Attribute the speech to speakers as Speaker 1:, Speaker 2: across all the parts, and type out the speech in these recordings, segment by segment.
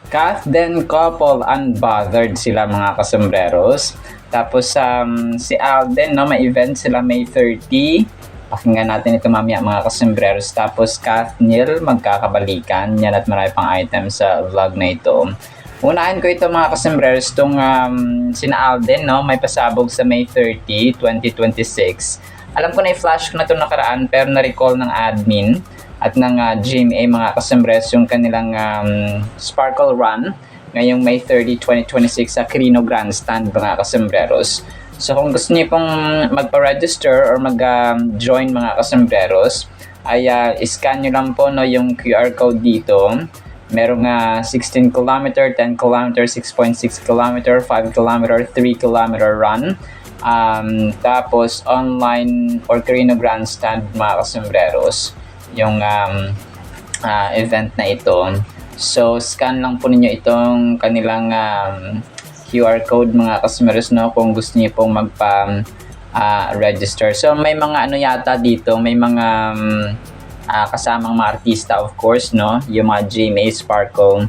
Speaker 1: Kath then couple unbothered sila mga kasombreros. Tapos si Alden, no, may event sila May 30. Pakinggan natin ito mamaya mga kasombreros. Tapos Kath Neil magkakabalikan. Yan at marami pang items sa vlog na ito. Unahin ko ito mga kasombreros, itong sina Alden, no, may pasabog sa May 30, 2026. Alam ko na i-flash ko na ito nakaraan pero na-recall ng admin at ng GMA mga kasombreros yung kanilang Sparkle Run ngayong May 30, 2026 sa Quirino Grandstand mga kasombreros. So kung gusto niyo pong magpa-register or mag-join mga kasombreros, ay scan nyo lang po no, yung QR code dito. Merong 16 km, 10 km, 6.6 km, 5 km, 3 km run. Tapos online or Quirino Grandstand mga kasombreros yung event na ito. So scan lang po ninyo itong kanilang QR code mga kasombreros, no, kung gusto niyo pong magpa register. So may mga ano yata dito, may mga kasamang mga artista of course, no, yung mga GMA Sparkle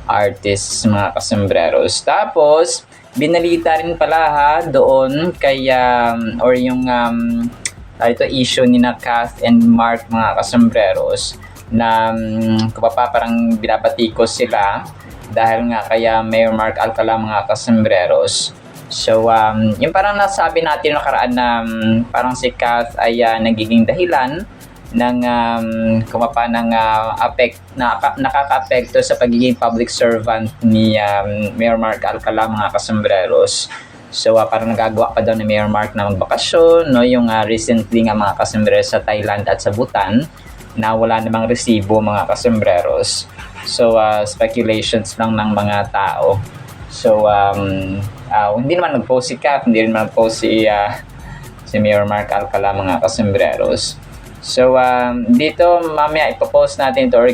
Speaker 1: artists mga kasombreros. Tapos binalita rin pala ha doon kay or yung ito issue ni na Kath and Mark mga kasombreros na parang binabatikos sila dahil nga kaya Mayor Mark Alcala mga kasombreros. So yung parang nasabi natin nakaraan na parang si Kath ay nagiging dahilan ng nakaka-apekto sa pagiging public servant ni Mayor Mark Alcala mga kasombreros. So parang nagagawa pa daw ni Mayor Mark na magbakasyon, no, yung recently nga mga kasombreros sa Thailand at sa Bhutan na wala namang resibo mga kasombreros. So speculations lang ng mga tao. So hindi naman nag-post si Kath, hindi rin nag-post si Mayor Mark Alcala mga kasombreros. So dito mamaya ipopost natin ito or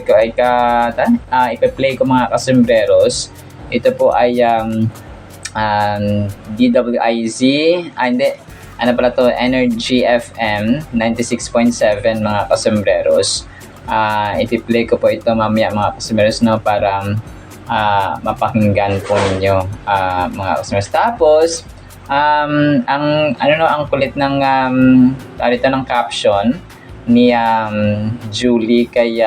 Speaker 1: ipa-play ko mga kasombreros. Ito po ay DWIZ, hindi, ano pala to, Energy FM 96.7 mga kasombreros. Ipi-play ko po ito mamaya mga kasombreros, no, para mapakinggan po ninyo mga kasombreros. Tapos ang kulit ng dito ng caption ni Julie kay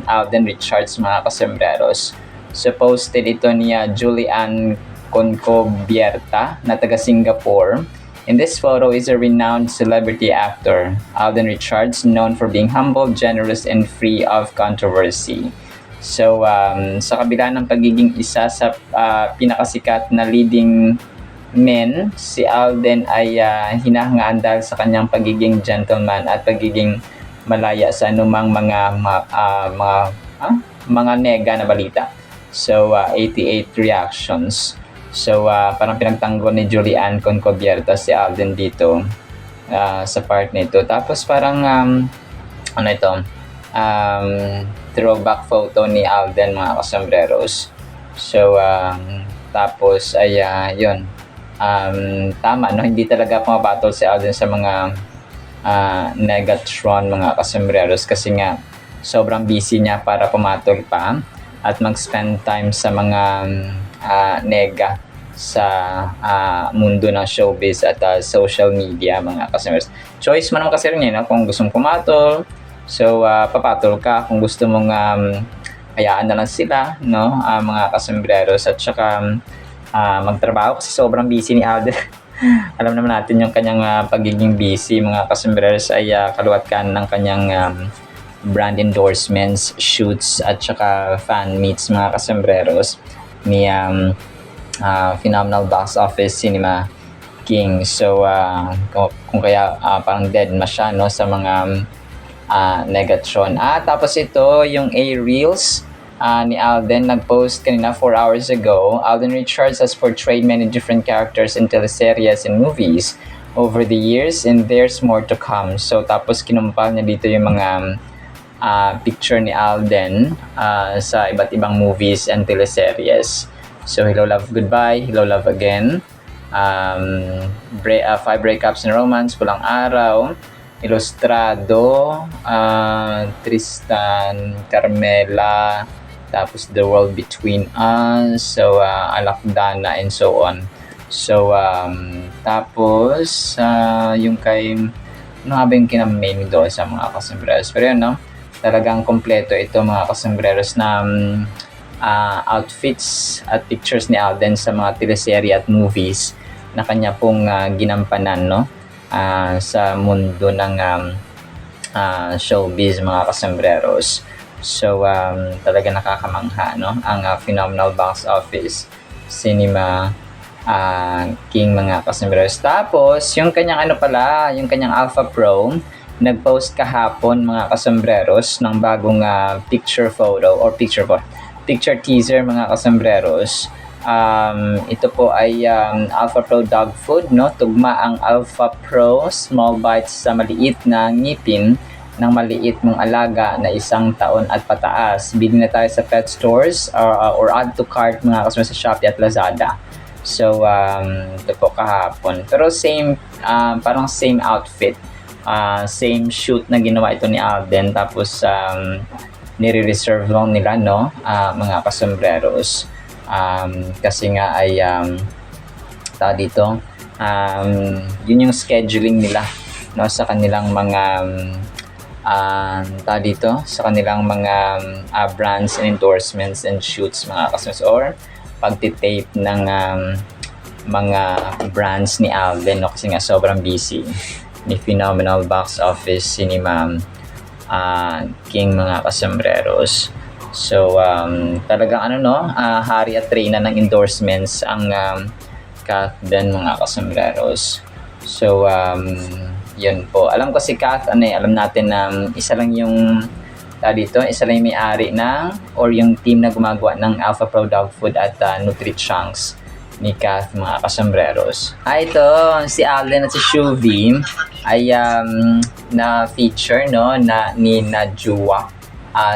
Speaker 1: Alden Richards mga kasombreros. So posted ito ni Julian Concobierta na taga Singapore. In this photo is a renowned celebrity actor, Alden Richards, known for being humble, generous, and free of controversy. So sa kabila ng pagiging isa sa pinakasikat na leading men, si Alden ay hinahangaan dahil sa kanyang pagiging gentleman at pagiging malaya sa anumang mga nega na balita. So 88 reactions. So parang pinagtanggol ni Julian Concobierta si Alden dito sa part nito. Tapos parang throwback photo ni Alden mga kasombreros. So tapos ay yun. Tama, no, hindi talaga pumabatol si Alden sa mga Negatron mga kasombreros kasi nga sobrang busy niya para pumatol pa at mag-spend time sa mga nega sa mundo ng showbiz at social media mga kasombreros. Choice mo naman kasi rin yun, no? Kung gusto mong pumatol, so papatol ka. Kung gusto mong hayaan na lang sila, no, mga kasombreros, at saka magtrabaho kasi sobrang busy ni Alden. Alam naman natin yung kanyang pagiging busy mga kasombreros ay kaluwat kan ng kanyang brand endorsements, shoots at saka fan meets mga kasombreros ni phenomenal box office cinema king. So kung kaya parang dead na siya, no, sa mga Negatron. Tapos ito yung A-Reels ni Alden, nag-post kanina 4 hours ago. Alden Richards has portrayed many different characters in teleseries and movies over the years and there's more to come. So tapos kinumpal niya dito yung mga picture ni Alden sa iba't ibang movies and teleseries. So Hello Love Goodbye, Hello Love Again, 5 Breakups and Romance, Pulang Araw, Ilustrado, Tristan, Carmela, tapos The World Between Us, so Alakdana and so on. So tapos yung kay ano nga ba yung kinamain doon sa mga kasembreros, pero yun, no, talagang kompleto ito mga kasembreros na outfits at pictures ni Alden sa mga teleserye at movies na kanya pong ginampanan, no, sa mundo ng showbiz mga kasembreros. So talaga nakakamangha, no, ang phenomenal box office cinema king mga kasembreros. Tapos yung kanyang yung kanyang Alpha Pro nag-post kahapon mga kasembreros ng bagong picture teaser mga kasembreros. Ito po ay Alpha Pro dog food, no? Tugma ang Alpha Pro small bites sa maliit na ngipin ng maliit mong alaga na 1 taon at pataas. Bili na tayo sa pet stores or add to cart mga kasembreros sa Shopee at Lazada. So ito po kahapon. Pero parang same outfit. Same shoot na ginawa ito ni Alden, tapos nire-reserve lang nila, no, mga kasembreros, kasi nga ay dito yun yung scheduling nila, no, sa kanilang mga brands and endorsements and shoots mga kasembreros, or pagtitape ng mga brands ni Alden, no, kasi nga sobrang busy ni phenomenal box office cinema king mga kasembreros. So talagang hari at reyna ng endorsements ang Kath din mga kasembreros. So yun po, alam ko si Kath, alam natin na isa lang yung may-ari or yung team na gumagawa ng Alpha Pro Dog Food at Nutri-Chunks ni Kath mga kasembreros. Ito si Alden at si Shuvi ay na-feature, no, ni Najwa.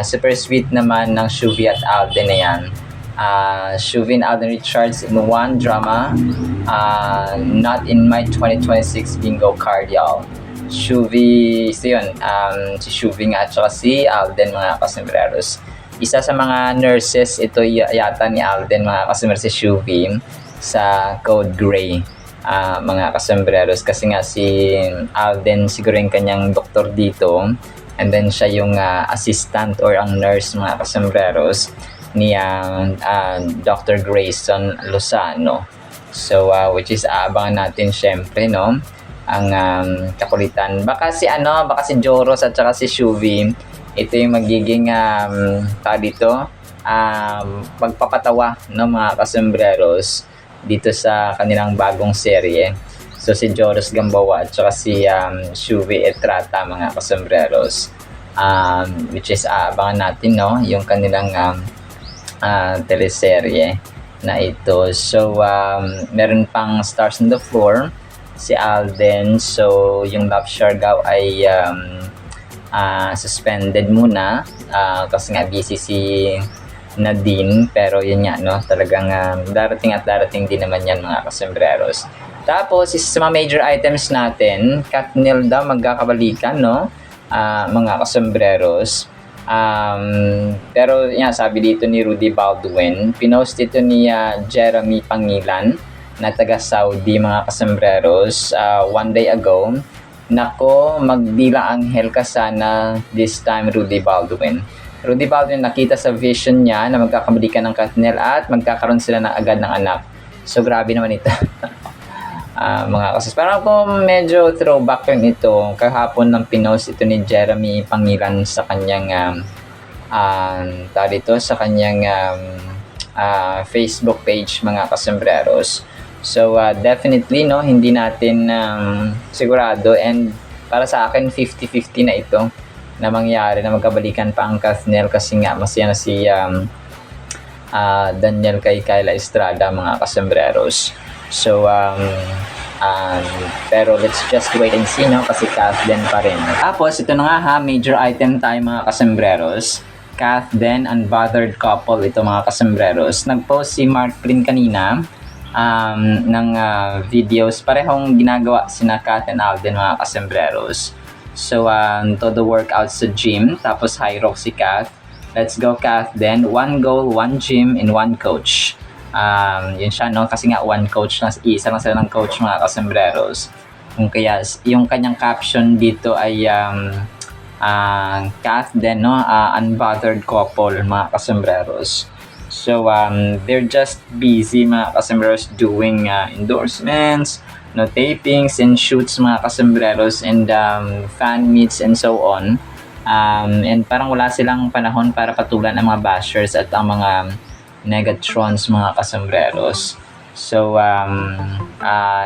Speaker 1: Super sweet naman ng Shuvi at Alden na yan. Shuvi and Alden Richards in one drama, Not in My 2026 Bingo Card, y'all. Shuvi, so yun, si Shuvi nga at saka si Alden mga kasembreros. Isa sa mga nurses ito yata ni Alden mga kasembreros, si Shuvi sa Code Gray mga kasembreros, kasi nga si Alden siguro yung kanyang doktor dito, and then siya yung assistant or ang nurse mga kasembreros ni Dr. Grayson Lozano. So which is abangan natin syempre, no, ang kakulitan. Baka si Joros at saka si Shuvi, ito yung magiging pagpapatawa ng mga kasembreros dito sa kanilang bagong serye. So si Joros Gamboa at saka si Shuvi Etrata mga kasembreros, which is abangan natin, no, yung kanilang teleserye na ito. So meron pang Stars on the Floor si Alden. So yung Love Siargao ay suspended muna kasi nga busy si Nadine, pero yun nga, no, talagang darating din naman yan mga kasembreros. Tapos isa sa mga major items natin, Katniel daw magkakabalikan, no, mga kasembreros. Pero yan, sabi dito ni Rudy Baldwin, pinost ito ni Jeremy Pangilan na taga Saudi mga kasembreros one day ago. Nako, magdila anghel ka sana this time, Rudy Baldwin. Rudy Baldwin nakita sa vision niya na magkakabalikan ng Katniel at magkakaroon sila na agad ng anak. So grabe naman ito. Mga kasembreros, parang ako medyo throwback yung ito. Kahapon ng pinost ito ni Jeremy Pangilan sa kanyang sa kanyang Facebook page mga kasembreros. So definitely, no, hindi natin sigurado, and para sa akin 50-50 na ito na mangyari na magkabalikan pa ang Katniel, kasi nga masaya na si Daniel kay Kyla Estrada mga kasembreros. So pero let's just wait and see, no, kasi Kath din pa rin. Tapos ito na nga major item tayo mga kasembreros. Kath then unbothered couple ito mga kasembreros. Nag-post si Mark Prin kanina ng videos, parehong ginagawa sina Kath and Alden mga kasembreros. So todo workout sa gym, tapos high rock si Kath, Let's go, Kath. Then, one goal, one gym, and one coach. Yun siya, no? Kasi nga, one coach lang, isa lang sila ng coach, mga kasembreros. Kung kaya, yung kanyang caption dito ay, Kath din, no? Unbothered couple, mga kasembreros. So, they're just busy, mga kasembreros, doing endorsements, no, tapings and shoots, mga kasembreros, and fan meets and so on. And parang wala silang panahon para patulan ang mga bashers at ang mga negatrons, mga kasembreros. So,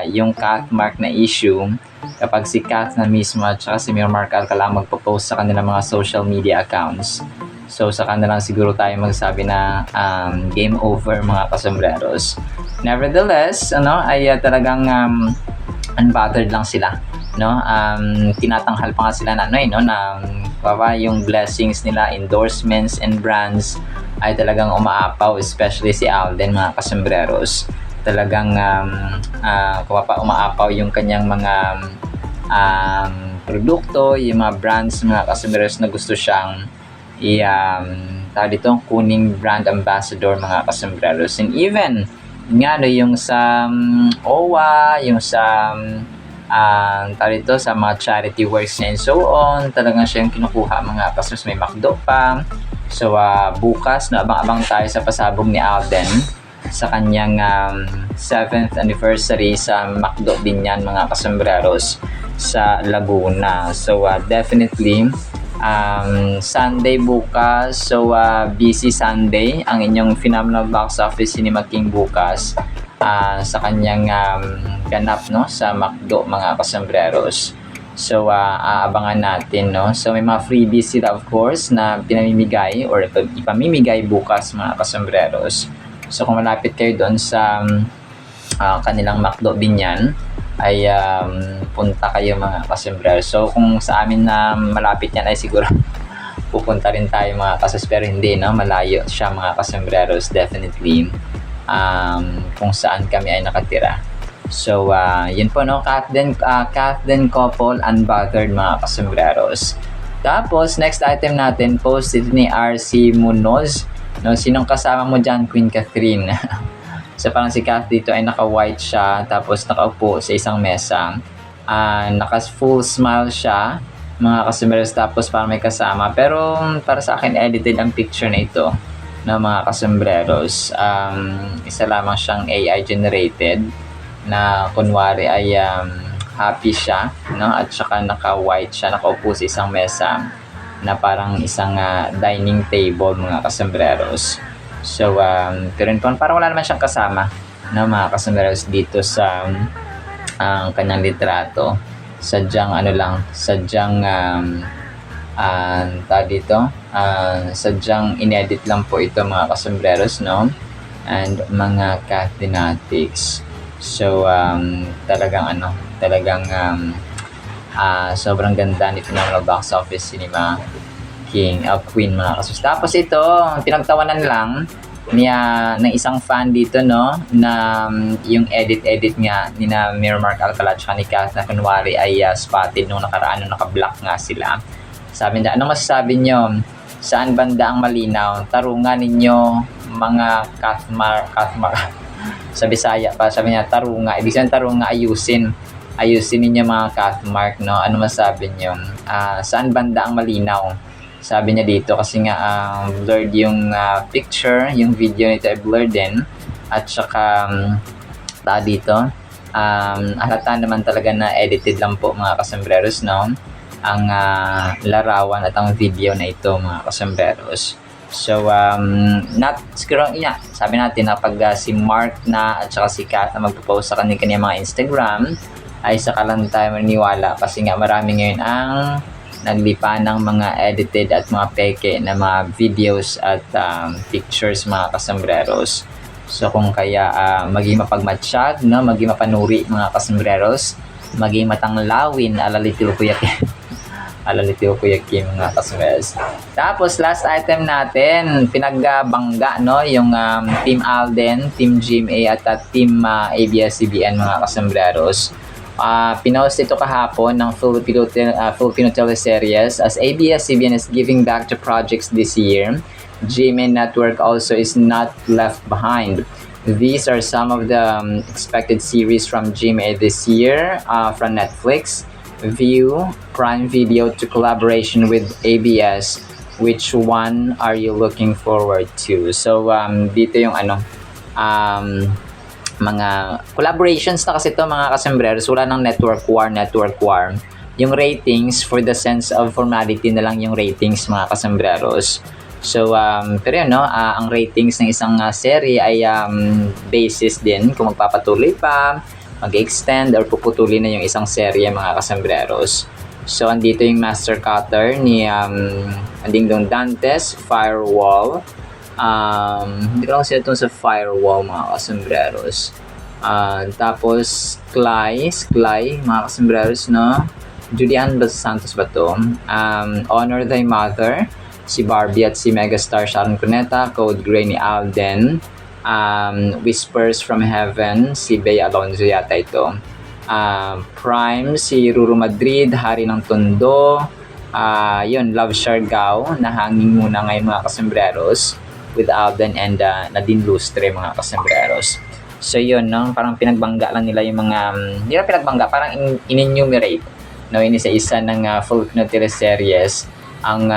Speaker 1: yung Kath Mark na issue, kapag si Kath na mismo at saka si Mayor Mark Alcala magpo-post sa kanilang mga social media accounts, so sa kanilang siguro tayo magsabi na game over, mga kasembreros. Nevertheless, ay talagang unbothered lang sila, no? Tinatanghal pa nga sila na yung blessings nila, endorsements and brands ay talagang umaapaw, especially si Alden, mga kasembreros. Talagang umaapaw yung kanyang mga produkto, yung mga brands, mga kasembreros, na gusto siyang kuning brand ambassador, mga kasembreros. And even nga yung sa OWA, yung sa sa mga charity works and so on, talagang siya yung kinukuha, mga kasembreros. May McDo pa. So bukas, abang-abang tayo sa pasabog ni Alden sa kanyang 7th anniversary sa McDo din yan, mga kasembreros, sa Laguna. So definitely Sunday bukas, so busy Sunday ang inyong phenomenal box office Cinema King bukas sa kanyang ganap, no, sa McDo, mga kasembreros. So aabangan natin, no. So may mga freebies sila, of course, na pinamimigay or ipamimigay bukas, mga kasembreros. So kung malapit kayo doon sa kanilang McDo Binyan, ay punta kayo, mga kasembreros. So kung sa amin na malapit yan ay siguro pupunta rin tayo, mga kasembreros, pero hindi, no, malayo siya, mga kasembreros, definitely kung saan kami ay nakatira. So yun po, no, Kath din couple unbothered, mga kasembreros. Tapos next item natin, post ito ni RC Munoz, no, sinong kasama mo dyan, Queen Catherine? So parang si Kath dito ay naka-white siya, tapos nakaupo sa isang mesa, naka-full smile siya, mga kasembreros, tapos parang may kasama. Pero para sa akin, edited ang picture na ito, na mga kasembreros. Isa lamang siyang AI generated na kunwari ay happy siya, no? At saka naka-white siya, nakaupo sa isang mesa na parang isang dining table, mga kasembreros. So pero parang wala naman siyang kasama, no, mga kasembreros, dito sa kanyang litrato. Sadyang sadyang inedit lang po ito, mga kasembreros, no, and mga Cathinatics. So talagang sobrang ganda ni phenomenal box office Cinema King Queen, mga kasembreros. Tapos ito, pinagtawanan lang niya ng isang fan dito, no, na yung edit nga ni na Mayor Mark Alcala at ni Kath na kunwari ay spotted nung nakaraan, nung naka-block nga sila. Sabi niya, ano masasabi nyo? Saan banda ang malinaw? Tarungan ninyo, mga Kathmar. Sa Bisaya pa, sabi niya, tarunga. Ibig sabihin, tarunga, ayusin ninyo, mga Kathmark, no? Ano masasabi nyo? Saan banda ang malinaw? Sabi niya dito, kasi nga blurred yung picture, yung video nito ay blurred din. At saka dito, halata naman talaga na edited lang po, mga kasembreros, no, ang larawan at ang video na ito, mga kasembreros. So sabi natin na pag si Mark na at saka si Kath na magpo-post sa kanilang mga Instagram, ay saka lang tayo maniniwala, kasi nga marami ngayon ang naglipa ng mga edited at mga peke na mga videos at pictures, mga kasembreros. So kung kaya maging mapagmatsyag, no, maging mapanuri, mga kasembreros, maging matanglawin, alalitiw Kuya Kim, mga kasembreros. Tapos last item natin, pinagbangga, no, yung Team Alden, Team GMA at Team ABS-CBN, mga kasembreros. Pinost ito kahapon ng Filipino teleseries as ABS-CBN is giving back to projects this year. GMA Network also is not left behind. These are some of the expected series from GMA this year from Netflix, View, Prime Video to collaboration with ABS. Which one are you looking forward to? So, dito yung mga collaborations na kasi to mga kasembreros. Wala ng network war. Yung ratings, for the sense of formality na lang yung ratings mga kasembreros. So, pero yun, no, ang ratings ng isang serie ay basis din kung magpapatuloy pa, mag-extend, or puputulin na yung isang serie mga kasembreros. So, andito yung master cutter ni Dingdong Dantes, Firewall. Hindi ko lang sila itong sa Firewall, mga kasembreros. Tapos, Sky, mga kasembreros, no? Julian Santos ba ito? Honor Thy Mother, si Barbie at si Megastar Sharon Cuneta, Code Gray ni Alden, Whispers from Heaven, si Bea Alonzo yata ito. Prime, si Ruru Madrid, Hari ng Tondo, yun, Love Siargao, nahanging muna ngayon mga kasembreros with Alden and Nadine Lustre mga kasembreros. So yun, no, parang pinagbangga lang nila yung mga, hindi na pinagbangga, parang in-enumerate, no, inisa-isa ng Filipino teleseries ang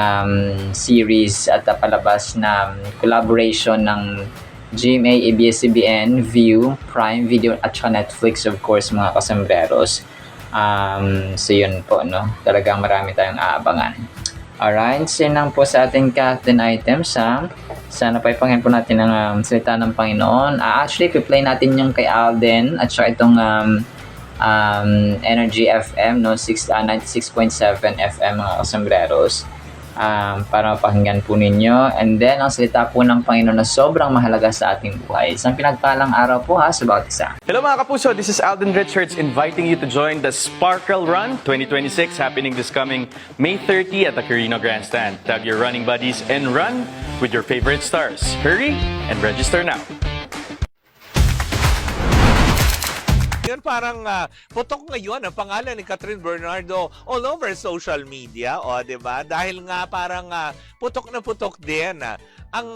Speaker 1: series at palabas na collaboration ng GMA, ABS-CBN, View, Prime Video at Netflix, of course, mga kasembreros. So yun po, no? Talagang marami tayong aabangan. Alright, so yun lang po sa ating Captain items, ha? Sana pa ipanghin po natin ang salita ng Panginoon. Actually, i-play natin yung kay Alden at saka itong Energy FM, no? 96.7 FM, mga kasembreros. Para mapakinggan po ninyo. And then, ang salita po ng Panginoon na sobrang mahalaga sa ating buhay. Isang pinagpalang araw po ha sa bawat isa.
Speaker 2: Hello mga kapuso, this is Alden Richards inviting you to join the Sparkle Run 2026 happening this coming May 30 at the Carino Grandstand. Tag your running buddies and run with your favorite stars. Hurry and register now.
Speaker 3: Yun parang putok ngayon ang pangalan ni Catherine Bernardo all over social media, o 'di ba? Dahil nga parang putok na putok din ang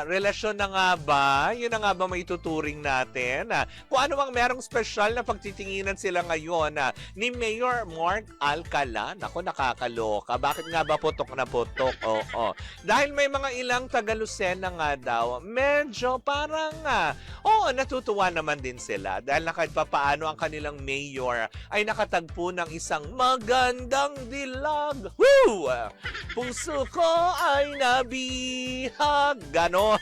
Speaker 3: relasyon na nga ba, yun na nga ba may tuturing natin? Kung ano bang merong special na pagtitinginan sila ngayon ni Mayor Mark Alcala. Naku, nakakaloka. Bakit nga ba putok na putok? Oo. Dahil may mga ilang Taga-Lucena nga daw, medyo parang, natutuwa naman din sila. Dahil na kahit papaano ang kanilang mayor ay nakatagpo ng isang magandang dilag. Woo! Puso ko ay nabihag. Gano.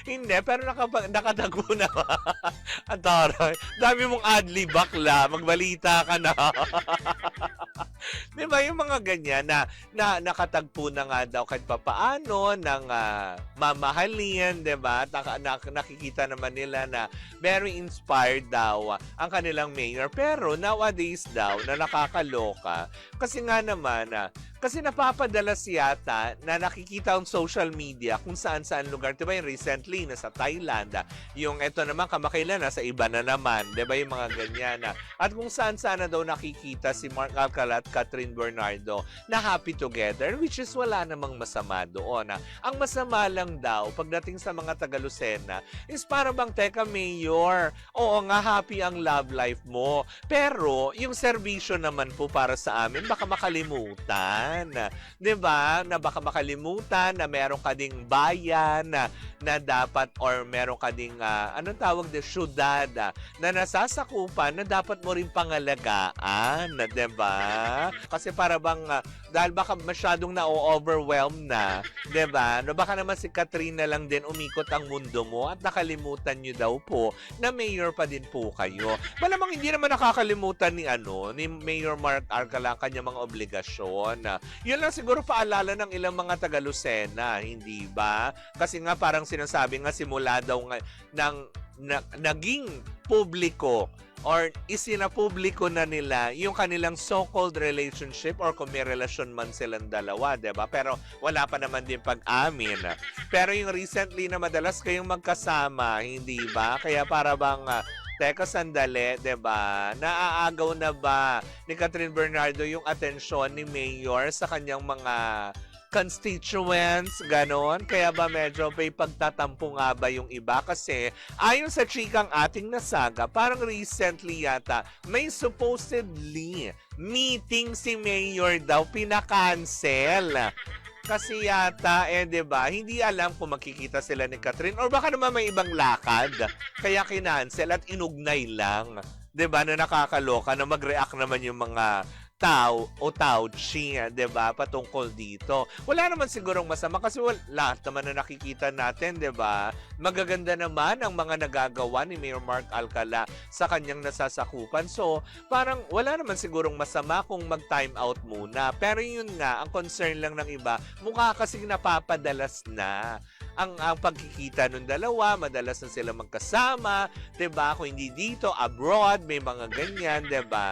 Speaker 3: Hindi, pero nakatagpo na. Ang taray. Dami mong adli bakla. Magbalita ka na. Di ba yung mga ganyan na nakatagpo na nga daw kahit papaano ng mamahalin, di ba? Nakikita naman nila na very inspired daw ang kanilang mayor. Pero nowadays daw na nakakaloka. Kasi nga naman, kasi napapadala yata na nakikita ang social media kung saan-saan lugar. Diba yung recently, nasa Thailand. Yung ito naman, kamakailan, nasa iba na naman. Diba yung mga ganyan. At kung saan-saan na daw nakikita si Mark Alcala at Catherine Bernardo na happy together, which is wala namang masama doon. Ang masama lang daw, pagdating sa mga Taga-Lucena, is para bang, teka, Mayor, oo nga, happy ang love life mo. Pero, yung serbisyo naman po para sa amin, baka makalimutan. Diba? Na baka makalimutan na meron ka ding bayan na dapat, or meron ka ding anong tawag de syudad na nasasakupan na dapat mo rin pangalagaan, diba? Kasi para bang dahil baka masyadong na-overwhelm na, diba? No, baka naman si Katrina lang din umikot ang mundo mo at nakalimutan nyo daw po na mayor pa din po kayo. Malamang hindi naman nakakalimutan ni Mayor Mark Alcala ang kanyang mga obligasyon. Yun lang siguro paalala ng ilang mga Taga-Lucena, hindi ba? Kasi nga parang sinasabi nga simula daw naging publiko or isinapubliko na nila yung kanilang so-called relationship, or kung may relasyon man silang dalawa, diba? Pero wala pa naman din pag-amin. Pero yung recently na madalas kayong magkasama, hindi ba? Kaya para bang teka sandali, 'di ba? Naaagaw na ba ni Catherine Bernardo yung atensyon ni Mayor sa kanyang mga constituents, ganon? Kaya ba medyo may pagtatampo nga ba yung iba? Kasi ayon sa chikang ating nasaga, parang recently yata, may supposedly meeting si Mayor daw pinakancel. Kasi yata, 'di ba, hindi alam kung makikita sila ni Catherine or baka naman may ibang lakad. Kaya kinancel at inugnay lang. 'Di ba, na nakakaloka na mag-react naman yung mga tao o tauchi, 'di ba, patungkol dito. Wala naman sigurong masama kasi lahat naman na nakikita natin, 'di ba? Magaganda naman ang mga nagagawa ni Mayor Mark Alcala sa kanyang nasasakupan. So, parang wala naman sigurong masama kung mag-time out muna. Pero yun nga, ang concern lang ng iba, mukha kasing napapadalas na ang pagkikita ng dalawa, madalas na sila magkasama, 'di ba? Kung hindi dito, abroad, may mga ganyan, 'di ba?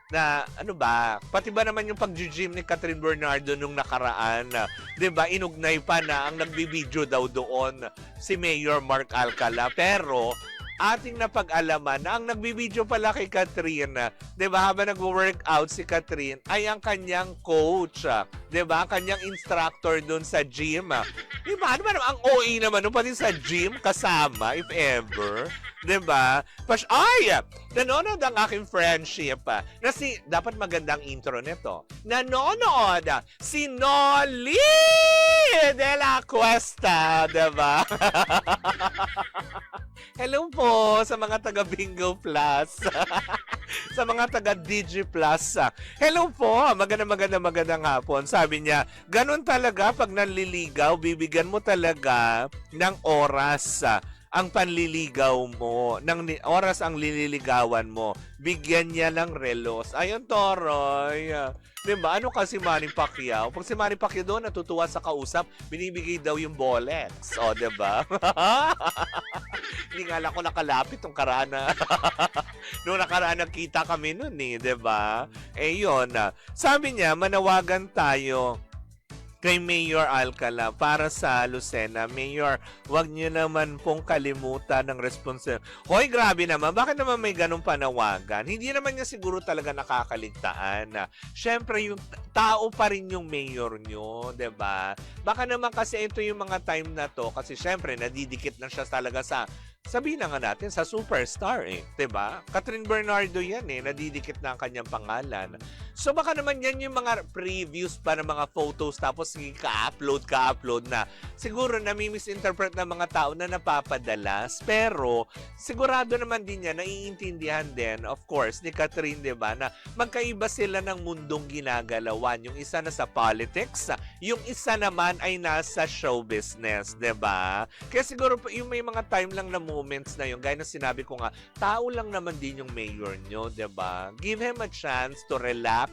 Speaker 3: Na ano ba, pati ba naman yung pag-gym ni Catherine Bernardo nung nakaraan, 'di ba? Inugnay pa na ang nagbibideo daw doon si Mayor Mark Alcala, pero ating napag-alaman na ang nagbibideo pala kay Catherine, 'di ba, habang nagwo-workout si Catherine ay ang kanyang coach, 'di ba? Kanyang instructor doon sa gym. 'Di ba? Ano ba naman ang OA naman no, pati sa gym kasama if ever. 'Di ba? Ay! Nanonood ang aking friendship na dapat magandang intro nito. Nanonood si Noli de la Cuesta, 'di ba? Hello po sa mga taga Bingo Plus. Sa mga taga Digi Plus. Hello po, magandang hapon. Sabi niya, ganun talaga pag nanliligaw, bibigyan mo talaga ng oras ang panliligaw mo, ng oras ang lililigawan mo, bigyan niya ng relos. Ayun, Toroy. Diba? Ano kasi Manny Pacquiao? Pag si Manny Pacquiao doon natutuwa sa kausap, binibigay daw yung Bolex. O, diba? Hindi nga lang ako nakalapit nung karaan na nung nakaraan nagkita kami nun eh, diba? Eh yun. Sabi niya, manawagan tayo kay Mayor Alcala para sa Lucena. Mayor, wag niyo naman pong kalimutan ng responsibilidad. Hoy, grabe naman. Bakit naman may ganong panawagan? Hindi naman niya siguro talaga nakakaligtaan. Siyempre, yung tao pa rin yung mayor nyo, 'di ba? Baka naman kasi ito yung mga time na to kasi siyempre nadidikit na siya talaga sa sabihin na nga natin sa superstar eh, 'di ba? Catherine Bernardo 'yan eh, nadidikit na ang kanyang pangalan. So baka naman yan yung mga previews pa ng mga photos tapos ka-upload na siguro nami-misinterpret ng mga tao na napapadalas. Pero sigurado naman din yan, naiintindihan din, of course, ni Catherine, 'di ba, na magkaiba sila ng mundong ginagalawan. Yung isa na sa politics, yung isa naman ay nasa show business, 'di ba? Kaya siguro yung may mga time lang na moments na yun, gaya na sinabi ko nga, tao lang naman din yung mayor nyo, 'di ba? Give him a chance to relax,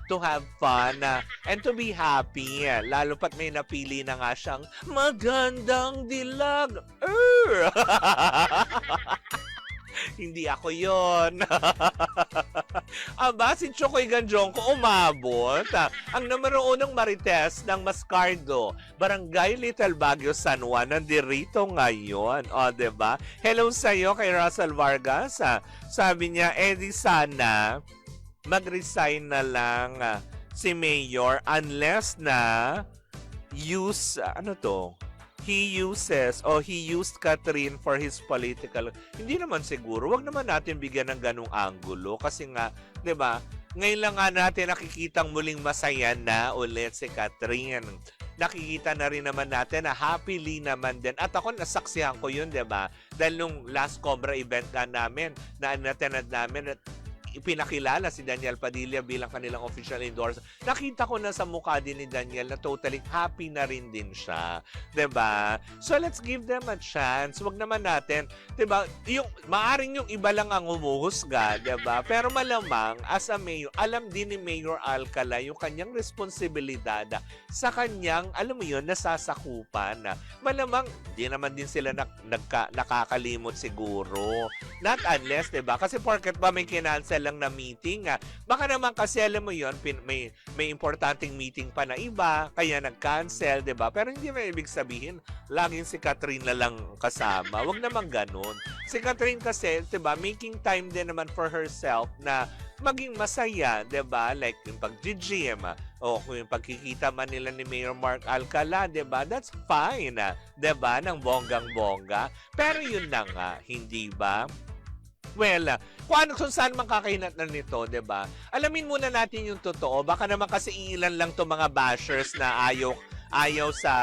Speaker 3: to have fun, and to be happy. Lalo pat may napili na nga siyang magandang dilag. Hindi ako yon. Aba, si Chokoy Ganjongko umabot. Ang numero unang marites ng Mascardo, Barangay Little Baguio, San Juan, nandirito ngayon. O, diba? Hello sa'yo kay Russell Vargas. Sabi niya, di sana mag-resign na lang si Mayor unless na he used Catherine for his political. Hindi naman siguro. Wag naman natin bigyan ng ganung anggulo kasi nga, 'di ba? Ngayon lang nga natin nakikitang muling masaya na ulit si Catherine. Nakikita na rin naman natin na happily naman din. At ako nasaksihan ko 'yun, 'di ba? Dahil nung last Cobra event namin, na natinad namin at ipinakilala si Daniel Padilla bilang kanilang official endorser. Nakita ko na sa mukha din ni Daniel na totally happy na rin din siya. 'Di ba? So let's give them a chance. Wag naman natin, 'di ba? Yung maaring yung iba lang ang humuhusga, 'di ba? Pero malamang as a mayor, alam din ni Mayor Alcala yung kanyang responsibilidad sa kanyang, alam mo yun, nasasakupan. Malamang di naman din sila nakakalimot siguro. Not unless, 'di ba? Kasi porket ba may kinancel lang na meeting, baka naman kasi alam mo yun, may importanteng meeting pa na iba, kaya nag-cancel, 'di ba? Pero hindi may ibig sabihin laging si Catherine na lang kasama. Wag naman ganun. Si Catherine kasi, 'di ba, making time din naman for herself na maging masaya, 'di ba? Like yung pag-gym, o kung yung pagkikita man nila ni Mayor Mark Alcala, 'di ba? That's fine, 'di ba? Nang bonggang-bongga. Pero yun na nga, hindi ba? Well, kung saan man kakahinatnan nito, 'di ba? Alamin muna natin yung totoo. Baka naman kasi ilan lang 'tong mga bashers na ayaw sa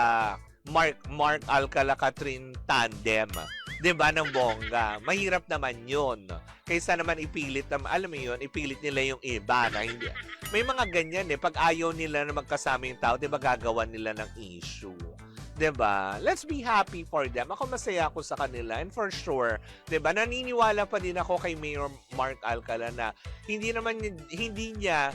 Speaker 3: Mark Alcala Catherine tandem. 'Di ba, ng bongga. Mahirap naman 'yon. Kaysa naman ipilit na, alam mo 'yon, ipilit nila yung iba na hindi. May mga ganyan pag ayaw nila na magkasama yung tao, 'di ba, gagawan nila ng issue. 'Di ba? Let's be happy for them. Ako masaya ako sa kanila, and for sure, 'di ba? Naniniwala pa din ako kay Mayor Mark Alcala na hindi niya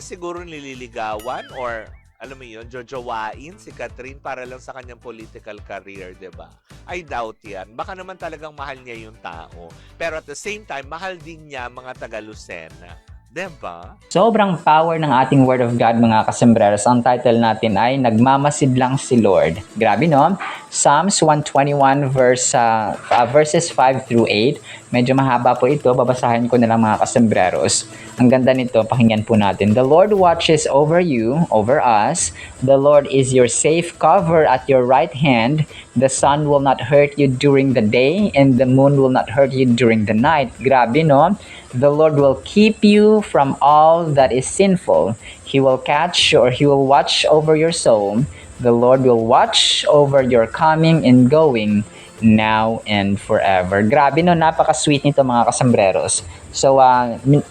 Speaker 3: siguro nililigawan or alam mo yun, jojowain si Catherine para lang sa kanyang political career, 'di ba? I doubt yan. Baka naman talagang mahal niya yung tao. Pero at the same time, mahal din niya mga taga Lucena. 'Di ba?
Speaker 1: Sobrang power ng ating Word of God, mga kasembreros. Ang title natin ay Nagmamasid Lang si Lord. Grabe, no? Psalms 121 verses 5 through 8. Medyo mahaba po ito. Babasahin ko na lang, mga kasembreros. Ang ganda nito, pakinggan po natin. The Lord watches over you, over us. The Lord is your safe cover at your right hand. The sun will not hurt you during the day, and the moon will not hurt you during the night. Grabe, no? The Lord will keep you from all that is sinful. He will watch over your soul. The Lord will watch over your coming and going, now and forever. Grabe, no? Napaka-sweet nito, mga kasembreros. So,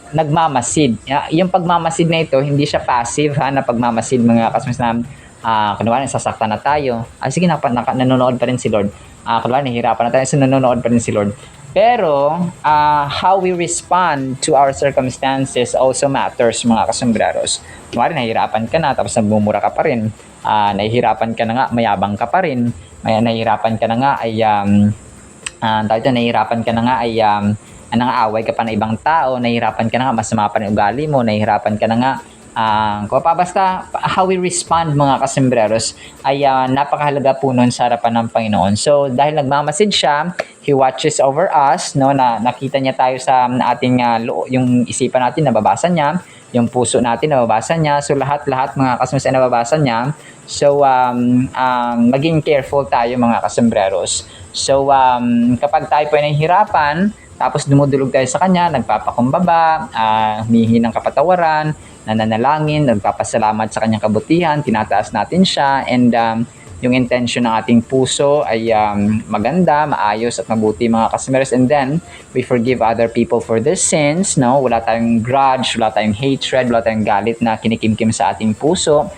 Speaker 1: nagmamasid. Yung pagmamasid na ito, hindi siya passive, na pagmamasid, mga kasembreros, na kunwari, sasaktan na tayo. Sige, nanonood pa rin si Lord. Kunwari, nahihirapan na tayo, so nanonood pa rin si Lord. Pero, how we respond to our circumstances also matters, mga kasembreros. Kunwari, nahihirapan ka na, tapos nagbumura ka pa rin. Nahihirapan ka na nga, mayabang ka pa rin. Nahihirapan ka na nga ay, nahihirapan ka na nga ay, nangaaway ka pa ng ibang tao, nahihirapan ka na nga, masama pa rin ugali mo, nahihirapan ka na nga, basta how we respond, mga kasembreros, ay napakahalaga po nun sa harapan ng Panginoon. So, dahil nagmamasid siya, He watches over us, no, na nakita niya tayo sa ating yung isipan natin, nababasa niya, yung puso natin, nababasa niya. So, lahat-lahat, mga kasembreros, ay nababasa niya. So, maging careful tayo, mga kasembreros. So, kapag tayo po ay nahihirapan, tapos dumudulog tayo sa Kanya, nagpapakumbaba, humihingi ng kapatawaran, nananalangin, nagpapasalamat sa Kanyang kabutihan, tinataas natin siya, and yung intention ng ating puso ay maganda, maayos at mabuti, mga kasembreros. And then, we forgive other people for their sins, no? Wala tayong grudge, wala tayong hatred, wala tayong galit na kinikimkim sa ating puso.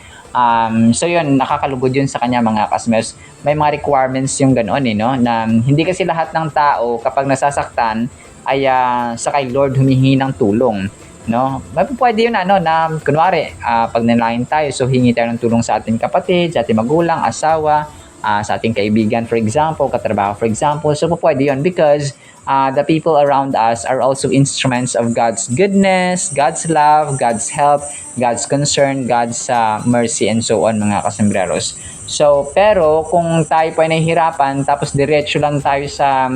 Speaker 1: So yun, nakakalugod yun sa Kanya, mga kasembreros. May mga requirements yung ganoon, no? Na hindi kasi lahat ng tao kapag nasasaktan ay sa kay Lord humihingi ng tulong, no? Pwede yun, na kunwari, pag nanalangin tayo, so hingi tayo ng tulong sa ating kapatid, sa ating magulang, asawa, sa ating kaibigan, for example, katrabaho, for example. So pwede yun because the people around us are also instruments of God's goodness, God's love, God's help, God's concern, God's mercy, and so on, mga kasembreros. So, pero kung tayo po ay nahihirapan, tapos diretso lang tayo sa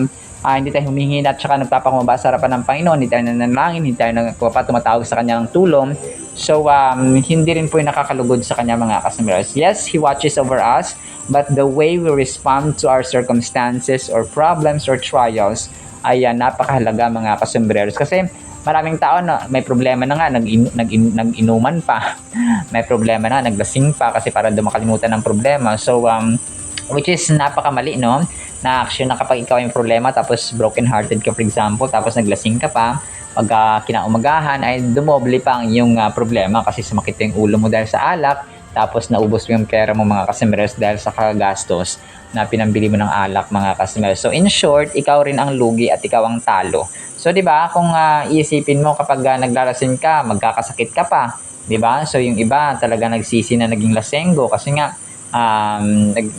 Speaker 1: hindi tayo humihingi at saka nagpapakumbaba sa harapan ng Panginoon, hindi tayo nanalangin, hindi tayo tumatawag sa Kanya ng tulong. So, hindi rin po yung nakakalugod sa Kanya, mga kasembreros. Yes, He watches over us, but the way we respond to our circumstances or problems or trials ay napakahalaga, mga kasembreros. Kasi maraming tao na may problema na nga, nag-inuman pa. May problema na, naglasing pa kasi para makalimutan ng problema. So, which is napakamali, no? Na action na kapag ikaw yung problema, tapos broken-hearted ka, for example, tapos naglasing ka pa, pag kinaumagahan, ay dumoble pa ang iyong problema kasi sumakit yung ulo mo dahil sa alak, tapos naubos mo yung pera mo, mga kasembreros, dahil sa kagastos na pinambili mo ng alak, mga kasembreros. So, in short, ikaw rin ang lugi at ikaw ang talo. So, di ba, kung iisipin mo kapag naglalasin ka, magkakasakit ka pa, di ba? So, yung iba talaga nagsisi na naging lasenggo kasi nga,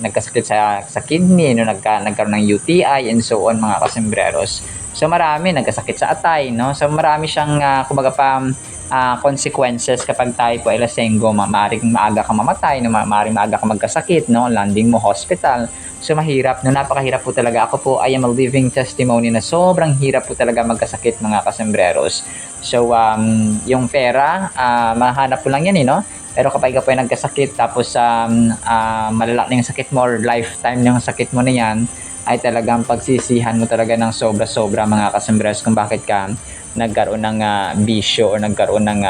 Speaker 1: nagkasakit sa kidney, no, nagkaroon ng UTI, and so on, mga kasembreros. So, marami nagkasakit sa atay, no? So, marami siyang, consequences kapag tayo po ay lasenggo. Maaaring maaga kang mamatay, no? Maaaring maaga kang magkasakit, no? Landing mo hospital. So mahirap, no, napakahirap po talaga. Ako po, I am a living testimony na sobrang hirap po talaga magkasakit mga kasembreros. So yung pera, mahanap po lang yan no? Pero kapag ikaw po ay nagkasakit tapos malala na yung sakit mo or lifetime yung sakit mo na yan, ay talagang pagsisihan mo talaga ng sobra-sobra mga kasembreros kung bakit ka nagkaroon ng bisyo o nagkaroon ng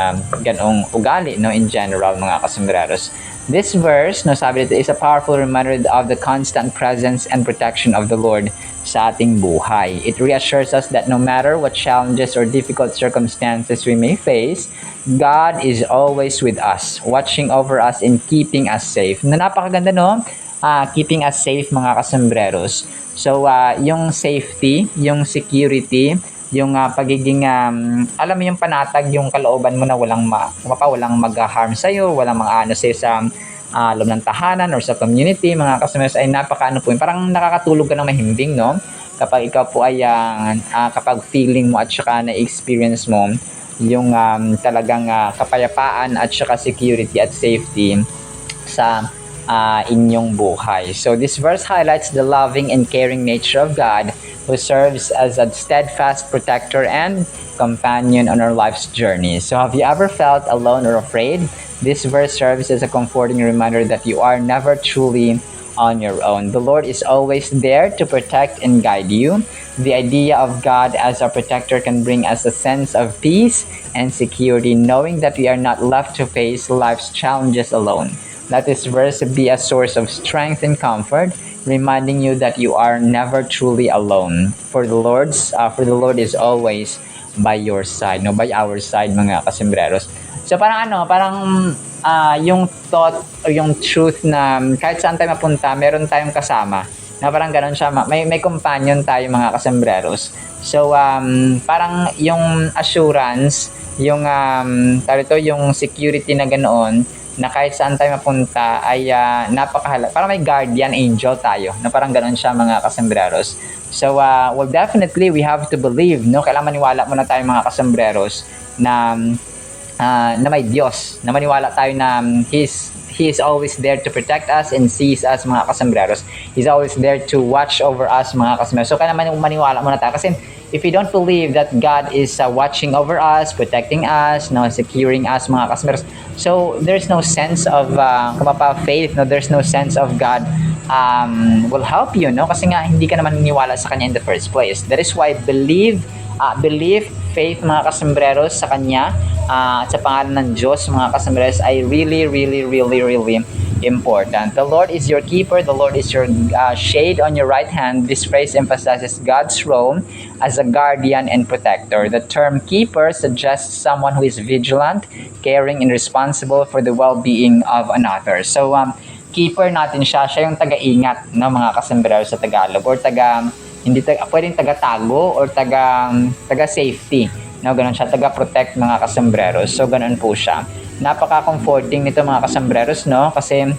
Speaker 1: ganong ugali no, in general mga kasembreros. This verse, no, sabi dito, is a powerful reminder of the constant presence and protection of the Lord sa ating buhay. It reassures us that no matter what challenges or difficult circumstances we may face, God is always with us, watching over us and keeping us safe. Na napakaganda, no? Keeping us safe, mga kasembreros. So, yung safety, yung security, yung pagiging alam mo yung panatag yung kalooban mo na walang mag-harm sa iyo, walang mag-ano sa loob ng tahanan or sa community, mga kasembreros, ay napakaano po, parang nakakatulog ka ng mahimbing, no? Kapag ikaw po ay kapag feeling mo at saka na-experience mo yung talagang kapayapaan at saka security at safety sa inyong buhay. So this verse highlights the loving and caring nature of God, who serves as a steadfast protector and companion on our life's journey. So have you ever felt alone or afraid? This verse serves as a comforting reminder that you are never truly on your own. The Lord is always there to protect and guide you. The idea of God as our protector can bring us a sense of peace and security, knowing that we are not left to face life's challenges alone. Let this verse be a source of strength and comfort, reminding you that you are never truly alone. For the Lord is always by your side, no, by our side, mga kasembreros. So parang yung thought o yung truth na kahit saan tayo mapunta, meron tayong kasama. Na parang ganoon siya, may companion tayo, mga kasembreros. So parang yung assurance, yung yung security na ganoon, na kahit saan tayo mapunta ay napakahalaga. Parang may guardian angel tayo, na parang ganoon siya, mga kasembreros. So, well, definitely we have to believe, no? Kailangan maniwala muna tayo, mga kasembreros, na may Diyos, na maniwala tayo na He is always there to protect us and sees us, mga kasembreros. He's always there to watch over us, mga kasembreros. So, kailangan maniwala muna tayo. Kasi if you don't believe that God is watching over us, protecting us, no, securing us, mga kasembreros, so there's no sense of faith, no, there's no sense of God will help you, no, kasi nga hindi ka naman niniwala sa Kanya in the first place. That is why belief, faith, mga kasembreros, sa Kanya at sa pangalan ng Diyos, mga kasembreros, ay really, really, really, really important. The Lord is your keeper. The Lord is your shade on your right hand. This phrase emphasizes God's role as a guardian and protector. The term keeper suggests someone who is vigilant, caring, and responsible for the well-being of another. So, keeper natin siya yung taga-ingat, no, mga kasembreros sa Tagalog, or pwedeng taga-tago or taga-safety. No, ganun siya, taga-protect, mga kasembreros. So, ganun po siya. Napaka-comforting nito, mga kasembreros, no? Kasi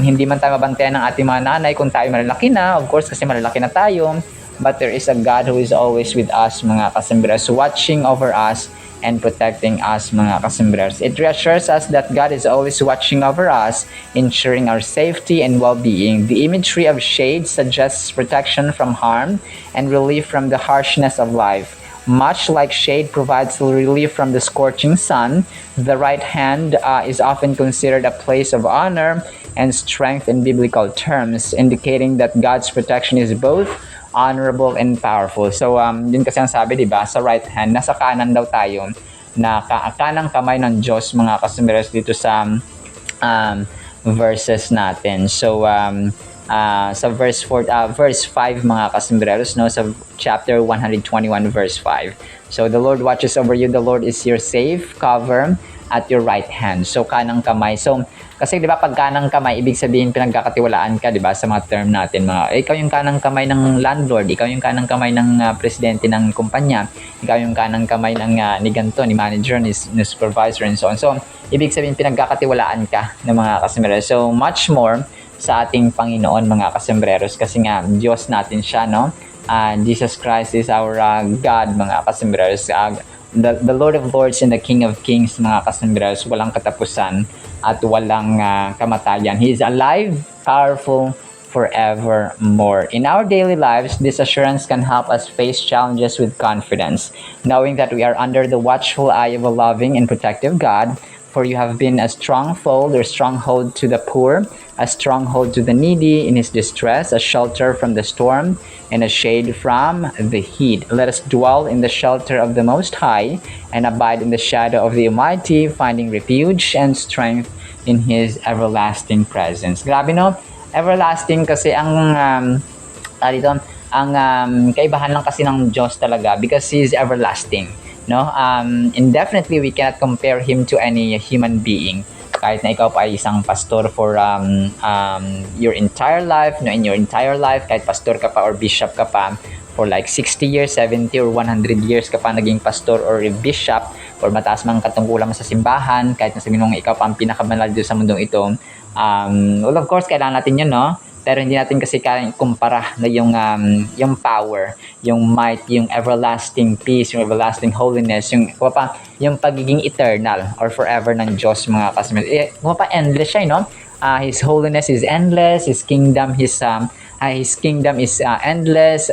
Speaker 1: hindi man tayo mabantayan ng ating mga nanay kung tayo malalaki na, of course, kasi malalaki na tayo. But there is a God who is always with us, mga kasembreros, watching over us and protecting us, mga kasembreros. It reassures us that God is always watching over us, ensuring our safety and well-being. The imagery of shade suggests protection from harm and relief from the harshness of life. Much like shade provides relief from the scorching sun, the right hand is often considered a place of honor and strength in biblical terms, indicating that God's protection is both honorable and powerful. So, yun kasi ang sabi, diba, sa right hand, nasa kanan daw tayo, na kanang kamay ng Diyos, mga kasembreros, dito sa verses natin. So, sa verse 5, mga kasembreros, no, sa chapter 121 verse 5. So the Lord watches over you, the Lord is your safe cover at your right hand. So kanang kamay. So kasi 'di ba, pag kanang kamay, ibig sabihin pinagkakatiwalaan ka, 'di ba, sa mga term natin, ikaw yung kanang kamay ng landlord, ikaw yung kanang kamay ng presidente ng kumpanya, ikaw yung kanang kamay ng ni ganto, ni manager, ni supervisor, and so on. So ibig sabihin pinagkakatiwalaan ka ng mga kasembreros. So much more sa ating Panginoon, mga kasembreros, kasi nga Diyos natin siya, no? Jesus Christ is our God, mga kasembreros. The Lord of Lords and the King of Kings, mga kasembreros, walang katapusan at walang kamatayan. He is alive, powerful, forevermore. In our daily lives, this assurance can help us face challenges with confidence, knowing that we are under the watchful eye of a loving and protective God. For you have been a stronghold or stronghold to the poor, a stronghold to the needy in his distress, a shelter from the storm, and a shade from the heat. Let us dwell in the shelter of the Most High and abide in the shadow of the Almighty, finding refuge and strength in His everlasting presence. Grabe no? Everlasting kasi dito, ang kaibahan lang kasi ng Diyos talaga because He is everlasting. No? And definitely we cannot compare Him to any human being. Kahit na ikaw pa ay isang pastor for your entire life, no, in your entire life, kahit pastor ka pa or bishop ka pa, for like 60 years, 70 or 100 years ka pa naging pastor or bishop, or mataas mang katungkulan mo sa simbahan, kahit na sabihin mong ikaw pa ang pinakabanal dito sa mundong ito, well, of course, kailangan natin yun, no? Pero hindi natin kasi kayang kumpara na yung power, yung might, yung everlasting peace, yung everlasting holiness, yung pagiging eternal or forever ng Diyos, mga kasamahan. Endless siya, no? His holiness is endless, His kingdom is endless,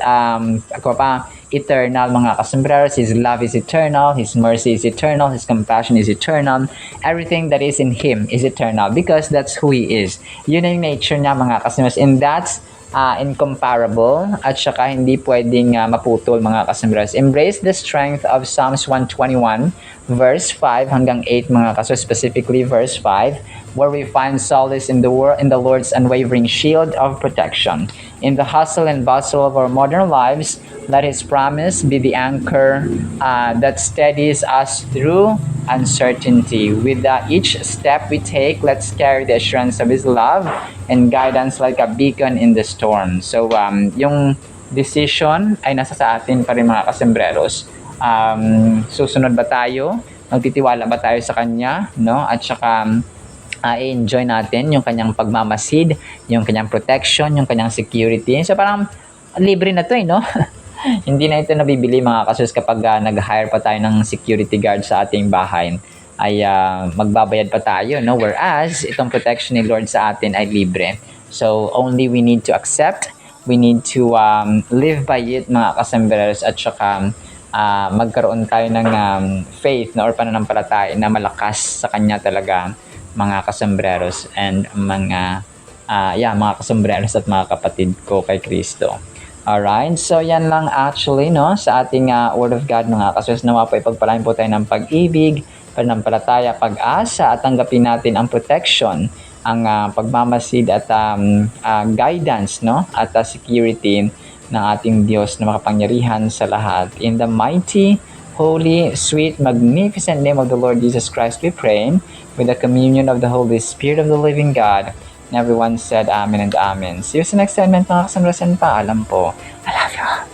Speaker 1: eternal, mga kasambreros. His love is eternal, His mercy is eternal, His compassion is eternal. Everything that is in Him is eternal because that's who He is. Yun yung nature niya, mga kasambreros, and that's incomparable at saka hindi pwedeng maputol, mga kasambreros. Embrace the strength of Psalms 121 verse 5 hanggang 8, mga kaso, specifically verse 5, where we find solace in the Lord's unwavering shield of protection. In the hustle and bustle of our modern lives, let His promise be the anchor that steadies us through uncertainty. With each step we take, let's carry the assurance of His love and guidance like a beacon in the storm. So, yung decision ay nasa sa atin pa rin, mga kasembreros. Susunod ba tayo? Magtitiwala ba tayo sa Kanya? No? At saka, i-enjoy natin yung Kanyang pagmamasid, yung Kanyang protection, yung Kanyang security. So, parang libre na to, no? Hindi na ito nabibili, mga kasus, kapag nag-hire pa tayo ng security guard sa ating bahay, ay magbabayad pa tayo, no? Whereas, itong protection ni Lord sa atin ay libre. So, only we need to accept, we need to live by it, mga kasembreros, at saka magkaroon tayo ng faith, no? Or pananampalataya na malakas sa Kanya talaga, mga kasembreros, and mga kasembreros at mga kapatid ko kay Kristo. Alright, so yan lang actually, no, sa ating Word of God, mga kasus. Nawa po ipagpalain po tayo ng pag-ibig, pananampalataya, pag-asa, at tanggapin natin ang protection, ang pagmamasid at guidance, no, at security ng ating Diyos na makapangyarihan sa lahat. In the mighty, holy, sweet, magnificent name of the Lord Jesus Christ we pray, with the communion of the Holy Spirit of the living God. And everyone said Amen and Amen. See you sa next segment, mga kasamrasan. Paalam po. I love you.